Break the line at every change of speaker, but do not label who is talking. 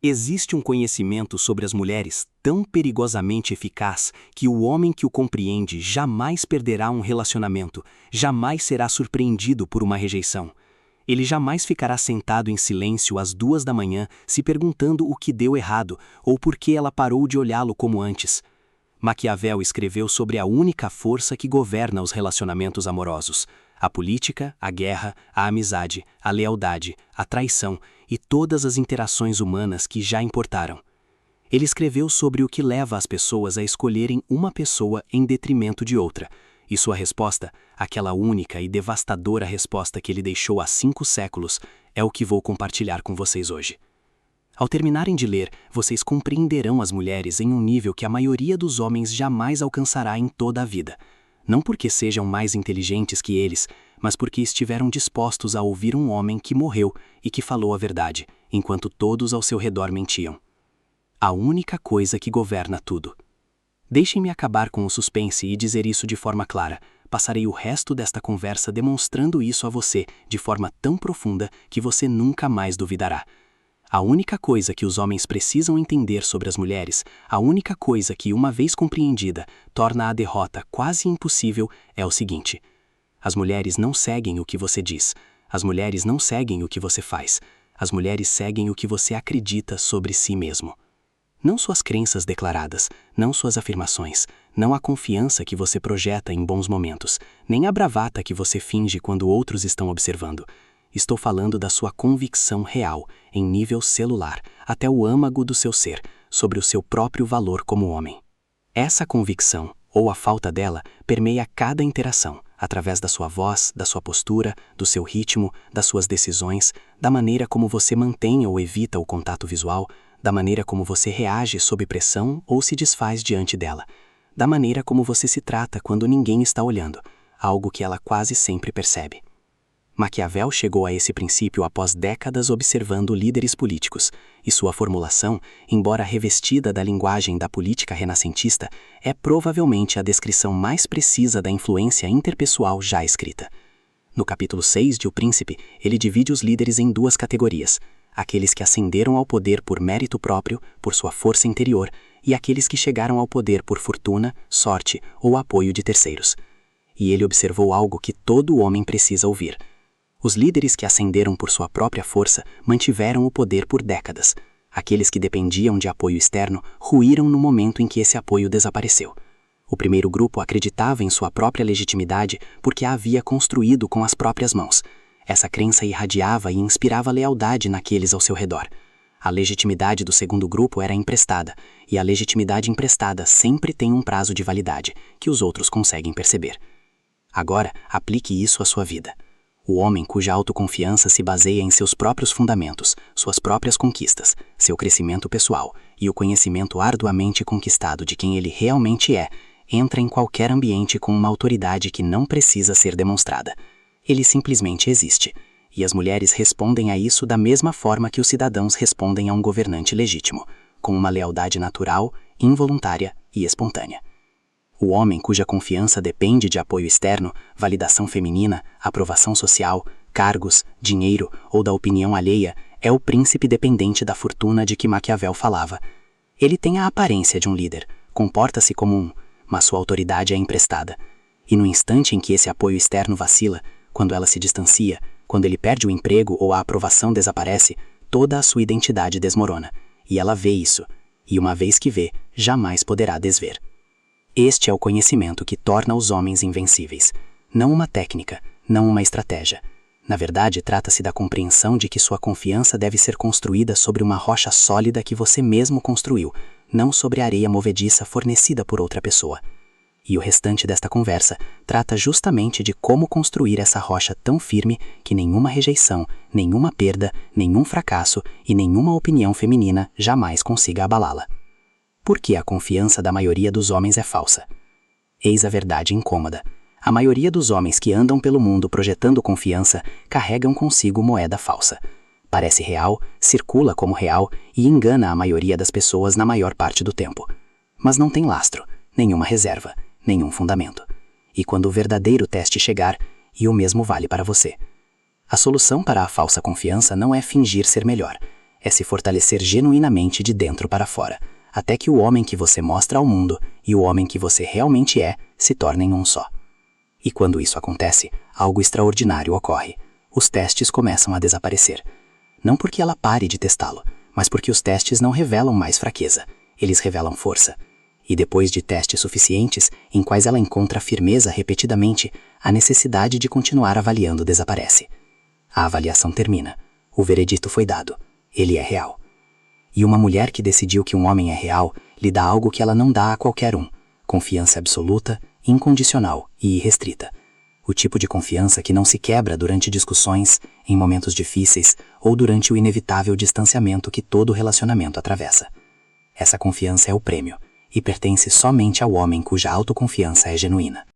Existe um conhecimento sobre as mulheres tão perigosamente eficaz que o homem que o compreende jamais perderá um relacionamento, jamais será surpreendido por uma rejeição. Ele jamais ficará sentado em silêncio às 2 da manhã se perguntando o que deu errado ou por que ela parou de olhá-lo como antes. Maquiavel escreveu sobre a única força que governa os relacionamentos amorosos: a política, a guerra, a amizade, a lealdade, a traição e todas as interações humanas que já importaram. Ele escreveu sobre o que leva as pessoas a escolherem uma pessoa em detrimento de outra, e sua resposta, aquela única e devastadora resposta que ele deixou há 5 séculos, é o que vou compartilhar com vocês hoje. Ao terminarem de ler, vocês compreenderão as mulheres em um nível que a maioria dos homens jamais alcançará em toda a vida. Não porque sejam mais inteligentes que eles, mas porque estiveram dispostos a ouvir um homem que morreu e que falou a verdade, enquanto todos ao seu redor mentiam. A única coisa que governa tudo. Deixem-me acabar com o suspense e dizer isso de forma clara. Passarei o resto desta conversa demonstrando isso a você de forma tão profunda que você nunca mais duvidará. A única coisa que os homens precisam entender sobre as mulheres, a única coisa que, uma vez compreendida, torna a derrota quase impossível, é o seguinte: as mulheres não seguem o que você diz, as mulheres não seguem o que você faz, as mulheres seguem o que você acredita sobre si mesmo. Não suas crenças declaradas, não suas afirmações, não a confiança que você projeta em bons momentos, nem a bravata que você finge quando outros estão observando. Estou falando da sua convicção real, em nível celular, até o âmago do seu ser, sobre o seu próprio valor como homem. Essa convicção, ou a falta dela, permeia cada interação, através da sua voz, da sua postura, do seu ritmo, das suas decisões, da maneira como você mantém ou evita o contato visual, da maneira como você reage sob pressão ou se desfaz diante dela, da maneira como você se trata quando ninguém está olhando, algo que ela quase sempre percebe. Maquiavel chegou a esse princípio após décadas observando líderes políticos, e sua formulação, embora revestida da linguagem da política renascentista, é provavelmente a descrição mais precisa da influência interpessoal já escrita. No capítulo 6 de O Príncipe, ele divide os líderes em 2 categorias: aqueles que ascenderam ao poder por mérito próprio, por sua força interior, e aqueles que chegaram ao poder por fortuna, sorte ou apoio de terceiros. E ele observou algo que todo homem precisa ouvir. Os líderes que ascenderam por sua própria força mantiveram o poder por décadas. Aqueles que dependiam de apoio externo ruíram no momento em que esse apoio desapareceu. O primeiro grupo acreditava em sua própria legitimidade porque a havia construído com as próprias mãos. Essa crença irradiava e inspirava lealdade naqueles ao seu redor. A legitimidade do segundo grupo era emprestada, e a legitimidade emprestada sempre tem um prazo de validade, que os outros conseguem perceber. Agora, aplique isso à sua vida. O homem cuja autoconfiança se baseia em seus próprios fundamentos, suas próprias conquistas, seu crescimento pessoal e o conhecimento arduamente conquistado de quem ele realmente é, entra em qualquer ambiente com uma autoridade que não precisa ser demonstrada. Ele simplesmente existe, e as mulheres respondem a isso da mesma forma que os cidadãos respondem a um governante legítimo, com uma lealdade natural, involuntária e espontânea. O homem cuja confiança depende de apoio externo, validação feminina, aprovação social, cargos, dinheiro ou da opinião alheia é o príncipe dependente da fortuna de que Maquiavel falava. Ele tem a aparência de um líder, comporta-se como um, mas sua autoridade é emprestada. E no instante em que esse apoio externo vacila, quando ela se distancia, quando ele perde o emprego ou a aprovação desaparece, toda a sua identidade desmorona. E ela vê isso, e uma vez que vê, jamais poderá desver. Este é o conhecimento que torna os homens invencíveis. Não uma técnica, não uma estratégia. Na verdade, trata-se da compreensão de que sua confiança deve ser construída sobre uma rocha sólida que você mesmo construiu, não sobre a areia movediça fornecida por outra pessoa. E o restante desta conversa trata justamente de como construir essa rocha tão firme que nenhuma rejeição, nenhuma perda, nenhum fracasso e nenhuma opinião feminina jamais consiga abalá-la. Por que a confiança da maioria dos homens é falsa? Eis a verdade incômoda. A maioria dos homens que andam pelo mundo projetando confiança carregam consigo moeda falsa. Parece real, circula como real e engana a maioria das pessoas na maior parte do tempo. Mas não tem lastro, nenhuma reserva, nenhum fundamento. E quando o verdadeiro teste chegar, e o mesmo vale para você. A solução para a falsa confiança não é fingir ser melhor,
é se fortalecer genuinamente de dentro para fora, até que o homem que você mostra ao mundo e o homem que você realmente é se tornem um só. E quando isso acontece, algo extraordinário ocorre. Os testes começam a desaparecer. Não porque ela pare de testá-lo, mas porque os testes não revelam mais fraqueza, eles revelam força. E depois de testes suficientes, em quais ela encontra firmeza repetidamente, a necessidade de continuar avaliando desaparece. A avaliação termina. O veredito foi dado. Ele é real. E uma mulher que decidiu que um homem é real, lhe dá algo que ela não dá a qualquer um: confiança absoluta, incondicional e irrestrita. O tipo de confiança que não se quebra durante discussões, em momentos difíceis ou durante o inevitável distanciamento que todo relacionamento atravessa. Essa confiança é o prêmio, e pertence somente ao homem cuja autoconfiança é genuína.